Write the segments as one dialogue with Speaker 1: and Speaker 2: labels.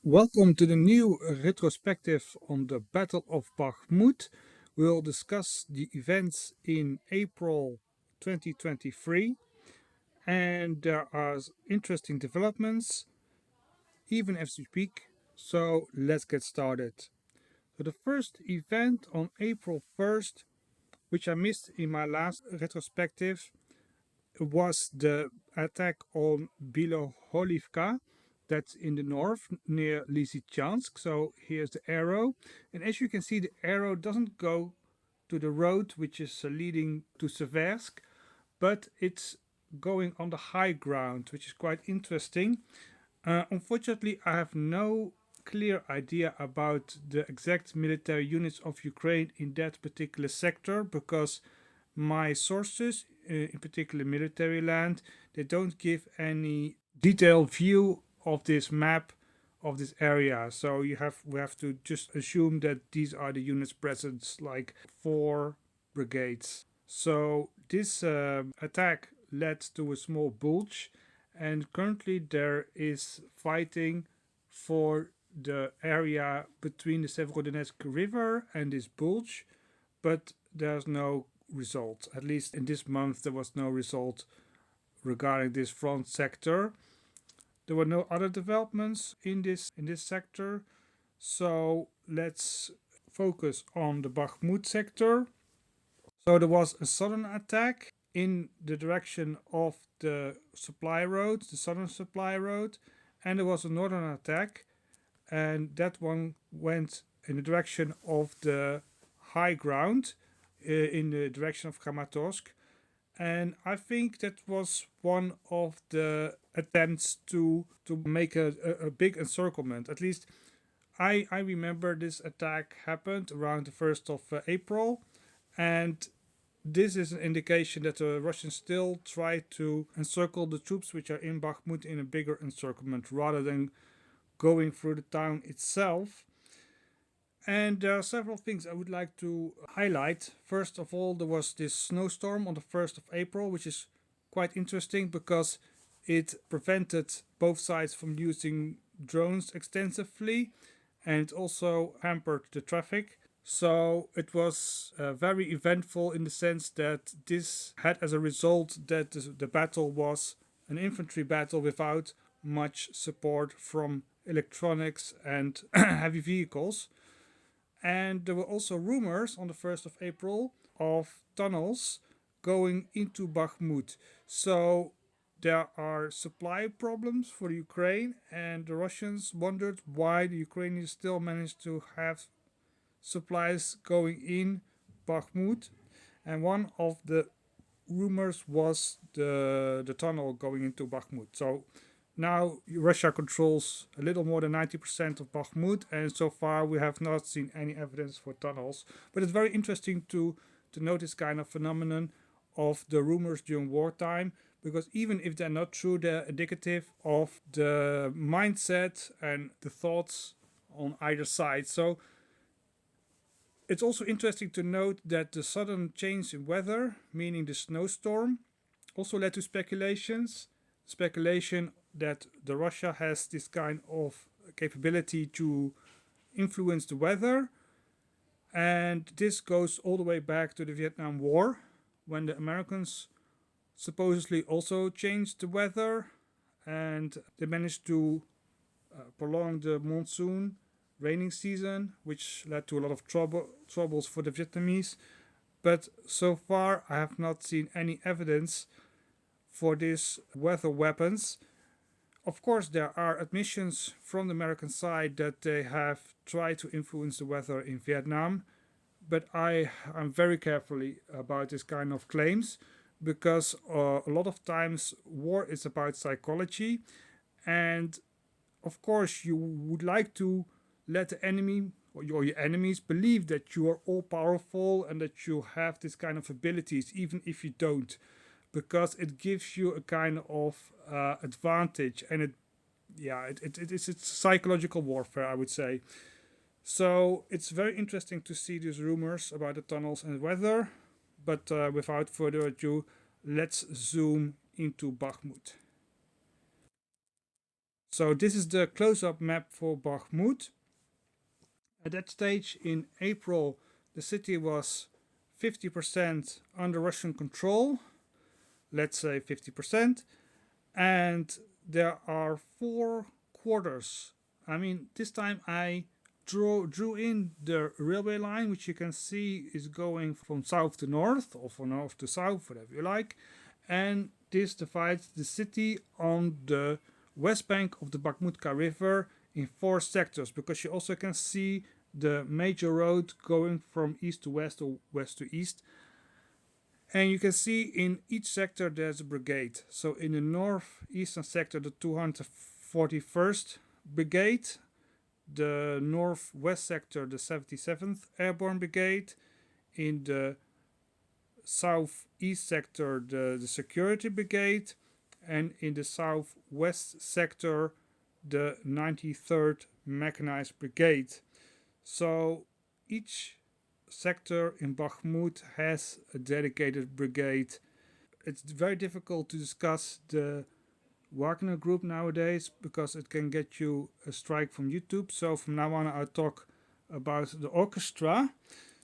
Speaker 1: Welcome to the new retrospective on the Battle of Bakhmut. We'll discuss the events in April 2023, and there are interesting developments even as we speak. So let's get started. So the first event on April 1st, which I missed in my last retrospective, was the attack on Biloholivka. That's in the north near Lysychansk. So here's the arrow. And as you can see, the arrow doesn't go to the road which is leading to Seversk, but it's going on the high ground, which is quite interesting. Unfortunately, I have no clear idea about the exact military units of Ukraine in that particular sector because my sources, in particular military land, they don't give any detailed view of this map of this area. So we have to just assume that these are the units present, like 4 brigades. So this attack led to a small bulge, and currently there is fighting for the area between the Severodonetsk River and this bulge, but there's no result. At least in this month, there was no result regarding this front sector. There were no other developments in this sector, so let's focus on the Bakhmut sector. So there was a sudden attack in the direction of the supply road, the southern supply road, and there was a northern attack, and that one went in the direction of the high ground, in the direction of Kramatorsk. And I think that was one of the attempts to make a big encirclement. At least I remember this attack happened around the 1st of April, and this is an indication that the Russians still try to encircle the troops which are in Bakhmut in a bigger encirclement rather than going through the town itself. And there are several things I would like to highlight. First of all, there was this snowstorm on the 1st of April, which is quite interesting because it prevented both sides from using drones extensively, and it also hampered the traffic. So it was very eventful in the sense that this had as a result that the battle was an infantry battle without much support from electronics and heavy vehicles. And there were also rumors on the 1st of April of tunnels going into Bakhmut. So there are supply problems for Ukraine, and the Russians wondered why the Ukrainians still managed to have supplies going in Bakhmut. And one of the rumors was the tunnel going into Bakhmut. So now Russia controls a little more than 90% of Bakhmut, and so far we have not seen any evidence for tunnels. But it's very interesting to note this kind of phenomenon of the rumors during wartime, because even if they're not true, they're indicative of the mindset and the thoughts on either side. So it's also interesting to note that the sudden change in weather, meaning the snowstorm, also led to speculation that the Russia has this kind of capability to influence the weather. And this goes all the way back to the Vietnam War, when the Americans supposedly also changed the weather, and they managed to prolong the monsoon raining season, which led to a lot of troubles for the Vietnamese. But so far I have not seen any evidence for these weather weapons. Of course, there are admissions from the American side that they have tried to influence the weather in Vietnam, but I'm very carefully about this kind of claims, because a lot of times war is about psychology, and of course you would like to let the enemy or your enemies believe that you are all powerful and that you have this kind of abilities, even if you don't, because it gives you a kind of advantage, and it's psychological warfare, I would say. So it's very interesting to see these rumors about the tunnels and weather, but without further ado, let's zoom into Bakhmut. So this is the close-up map for Bakhmut. At that stage in April, the city was 50% under Russian control, let's say 50%, and there are 4 quarters. I mean, this time I drew in the railway line, which you can see is going from south to north, or from north to south, whatever you like, and this divides the city on the west bank of the Bakhmutka river in 4 sectors, because you also can see the major road going from east to west or west to east. And you can see in each sector there's a brigade. So in the northeastern sector, the 241st Brigade, the northwest sector, the 77th Airborne Brigade, in the southeast sector, the Security Brigade, and in the southwest sector, the 93rd Mechanized Brigade. So each sector in Bakhmut has a dedicated brigade. It's very difficult to discuss the Wagner Group nowadays because it can get you a strike from YouTube. So from now on I'll talk about the orchestra.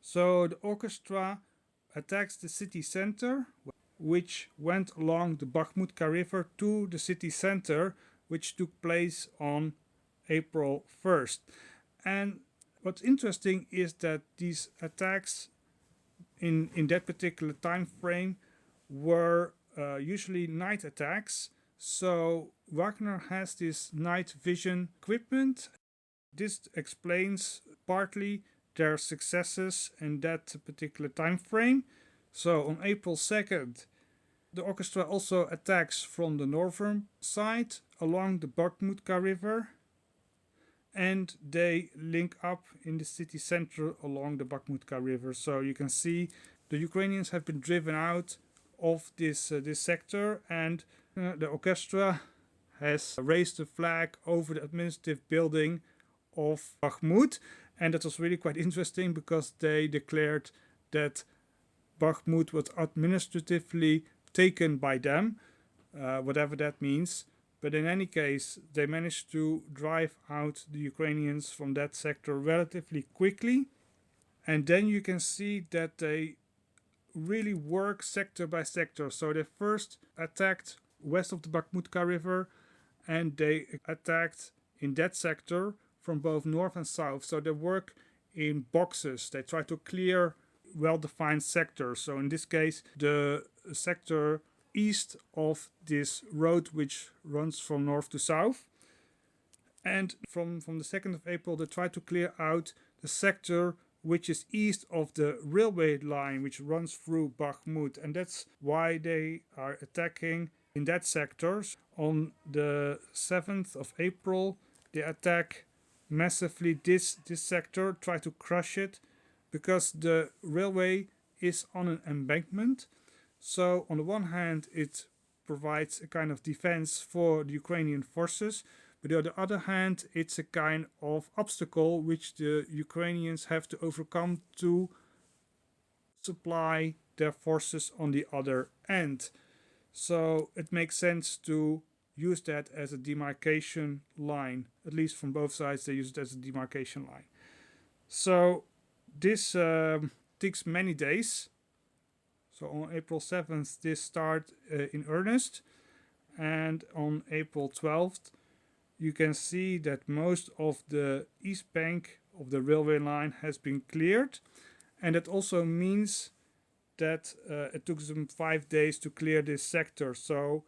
Speaker 1: So the orchestra attacks the city center, which went along the Bakhmutka river to the city center, which took place on April 1st. And what's interesting is that these attacks in that particular time frame were usually night attacks. So Wagner has this night vision equipment. This explains partly their successes in that particular time frame. So on April 2nd, the orchestra also attacks from the northern side along the Bakhmutka river, and they link up in the city center along the Bakhmutka river. So you can see the Ukrainians have been driven out of this sector, and the orchestra has raised the flag over the administrative building of Bakhmut. And that was really quite interesting because they declared that Bakhmut was administratively taken by them, whatever that means. But in any case, they managed to drive out the Ukrainians from that sector relatively quickly. And then you can see that they really work sector by sector. So they first attacked west of the Bakhmutka river, and they attacked in that sector from both north and south. So they work in boxes. They try to clear well-defined sectors. So in this case, the sector east of this road which runs from north to south. And from the 2nd of April, they try to clear out the sector which is east of the railway line which runs through Bakhmut. And that's why they are attacking in that sector. On the 7th of April, they attack massively this sector, try to crush it, because the railway is on an embankment. So on the one hand, it provides a kind of defense for the Ukrainian forces, but on the other hand, it's a kind of obstacle which the Ukrainians have to overcome to supply their forces on the other end. So it makes sense to use that as a demarcation line. At least from both sides, they use it as a demarcation line. So this takes many days. So on April 7th, this starts in earnest. And on April 12th, you can see that most of the east bank of the railway line has been cleared. And that also means that it took them 5 days to clear this sector. So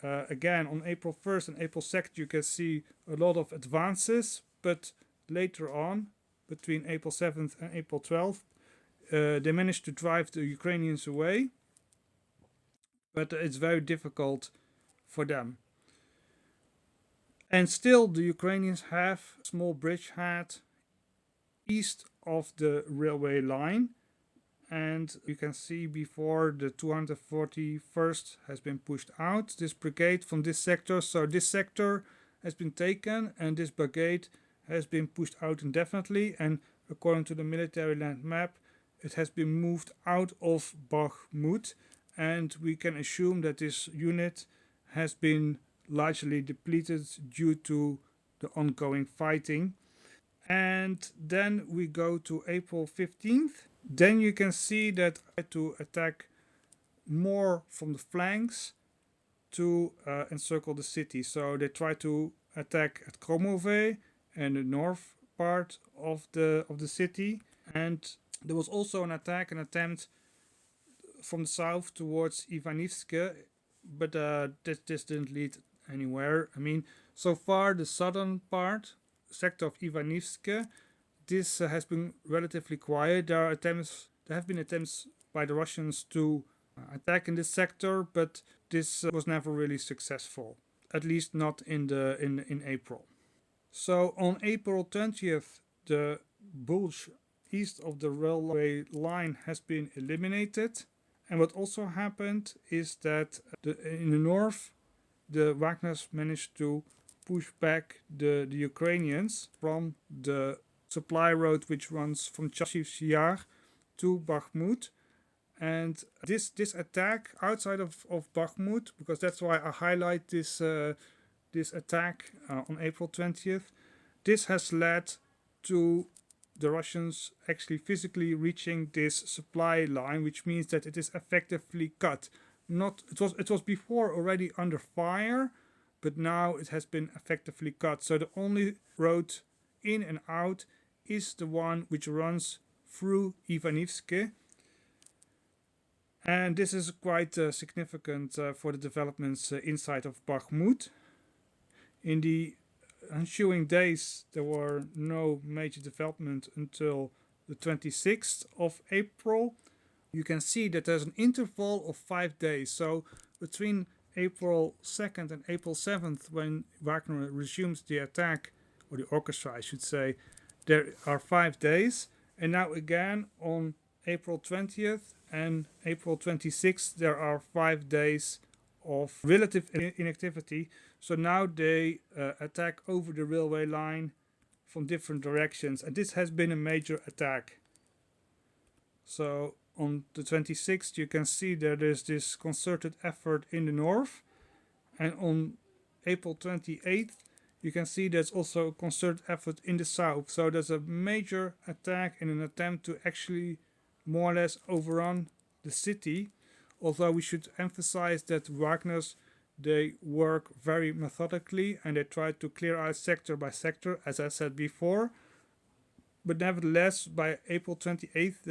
Speaker 1: again, on April 1st and April 2nd, you can see a lot of advances. But later on, between April 7th and April 12th, they managed to drive the Ukrainians away. But it's very difficult for them. And still, the Ukrainians have a small bridgehead east of the railway line. And you can see before the 241st has been pushed out, this brigade from this sector. So this sector has been taken, and this brigade has been pushed out indefinitely. And according to the military land map, it has been moved out of Bakhmut. And we can assume that this unit has been largely depleted due to the ongoing fighting. And then we go to April 15th. Then you can see that to attack more from the flanks to encircle the city. So they try to attack at Kromove and the north part of the city. And there was also an attempt from the south towards Ivanivske, but this didn't lead anywhere. I mean, so far the southern part, sector of Ivanivske, this has been relatively quiet. There have been attempts by the Russians to attack in this sector, but this was never really successful. At least not in April. So on April 20th, the Bulge east of the railway line has been eliminated. And what also happened is that in the north, the Wagners managed to push back the Ukrainians from the supply road which runs from Chasiv Yar to Bakhmut. And this attack outside of Bakhmut, because that's why I highlight this attack on April 20th, this has led to the Russians actually physically reaching this supply line, which means that it is effectively cut. It was before already under fire, but now it has been effectively cut. So the only road in and out is the one which runs through Ivanivske. And this is quite significant for the developments inside of Bakhmut. In the ensuing days, there were no major development until the 26th of April. You can see that there's an interval of 5 days. So between April 2nd and April 7th, when Wagner resumes the attack, or the orchestra I should say, there are 5 days. And now again on April 20th and April 26th, there are 5 days of relative inactivity. So now they attack over the railway line from different directions, and this has been a major attack. So on the 26th you can see that there's this concerted effort in the north, and on April 28th you can see there's also a concerted effort in the south. So there's a major attack in an attempt to actually more or less overrun the city. Although we should emphasize that Wagner's, they work very methodically and they try to clear out sector by sector, as I said before. But nevertheless, by April 28th,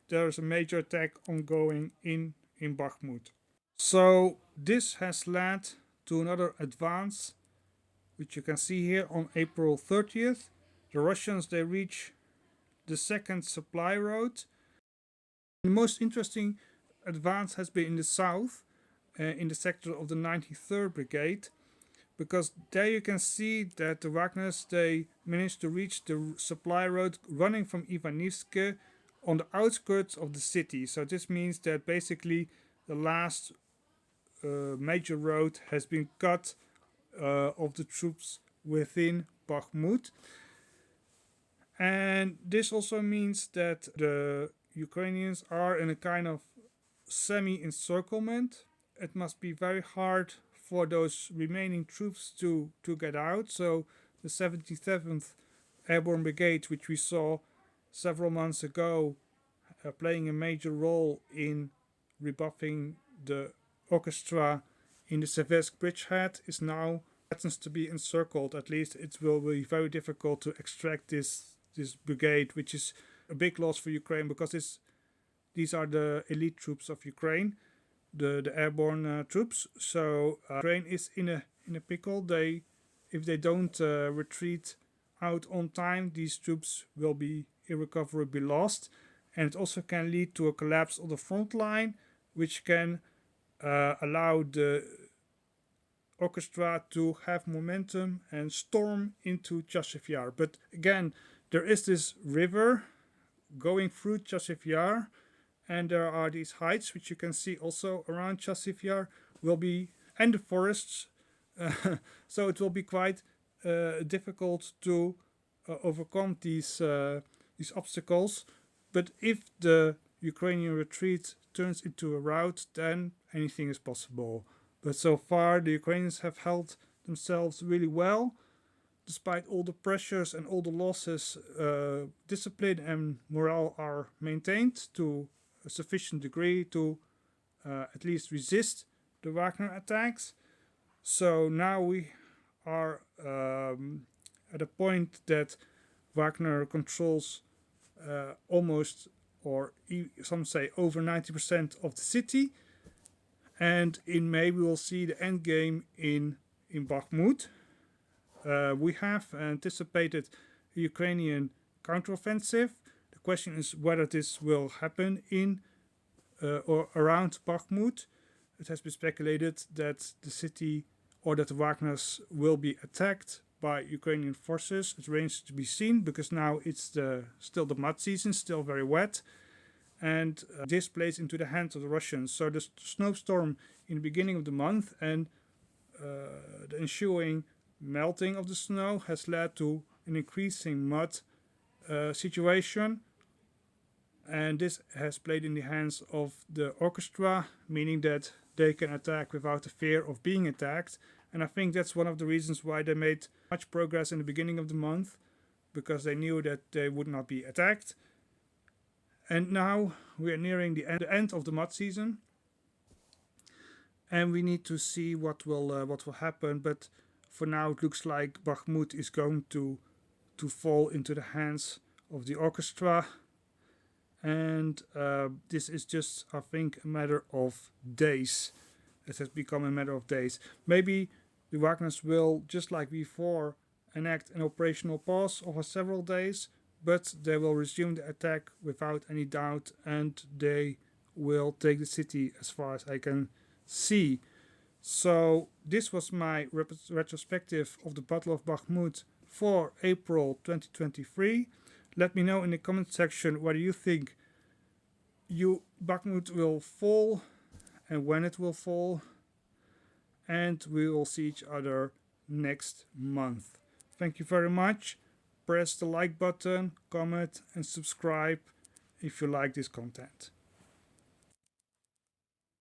Speaker 1: there is a major attack ongoing in Bakhmut. So this has led to another advance, which you can see here on April 30th. The Russians, they reach the second supply road. The most interesting advance has been in the south, in the sector of the 93rd Brigade, because there you can see that the Wagners, they managed to reach the supply road running from Ivanivske on the outskirts of the city. So this means that basically the last major road has been cut of the troops within Bakhmut. And this also means that the Ukrainians are in a kind of semi-encirclement. It must be very hard for those remaining troops to get out. So the 77th Airborne Brigade, which we saw several months ago, playing a major role in rebuffing the orchestra in the Seversk bridgehead, is now threatens to be encircled. At least it will be very difficult to extract this brigade, which is a big loss for Ukraine, because these are the elite troops of Ukraine, the airborne troops. So Ukraine is in a pickle. If they don't retreat out on time, these troops will be irrecoverably lost, and it also can lead to a collapse of the front line, which can allow the orchestra to have momentum and storm into Chasiv Yar. But again, there is this river going through Chasiv Yar, and there are these heights which you can see also around Chasiv Yar, and the forests. So it will be quite difficult to overcome these obstacles. But if the Ukrainian retreat turns into a rout, then anything is possible. But so far the Ukrainians have held themselves really well. Despite all the pressures and all the losses, discipline and morale are maintained to a sufficient degree to at least resist the Wagner attacks. So now we are at a point that Wagner controls almost, or some say over 90% of the city. And in May we will see the end game in Bakhmut. We have anticipated a Ukrainian counteroffensive. The question is whether this will happen in or around Bakhmut. It has been speculated that the city or that the Wagners will be attacked by Ukrainian forces. It remains to be seen because now it's still the mud season, still very wet. And this plays into the hands of the Russians. So the snowstorm in the beginning of the month and the ensuing melting of the snow has led to an increasing mud situation, and this has played in the hands of the orchestra, meaning that they can attack without the fear of being attacked. And I think that's one of the reasons why they made much progress in the beginning of the month, because they knew that they would not be attacked. And now we are nearing the end of the mud season, and we need to see what will happen. But for now, it looks like Bakhmut is going to fall into the hands of the orchestra, and this is just, I think, a matter of days. It has become a matter of days. Maybe the Wagners will, just like before, enact an operational pause over several days, but they will resume the attack without any doubt, and they will take the city as far as I can see. So this was my retrospective of the Battle of Bakhmut for April 2023. Let me know in the comment section whether you think Bakhmut will fall and when it will fall. And we will see each other next month. Thank you very much. Press the like button, comment and subscribe if you like this content.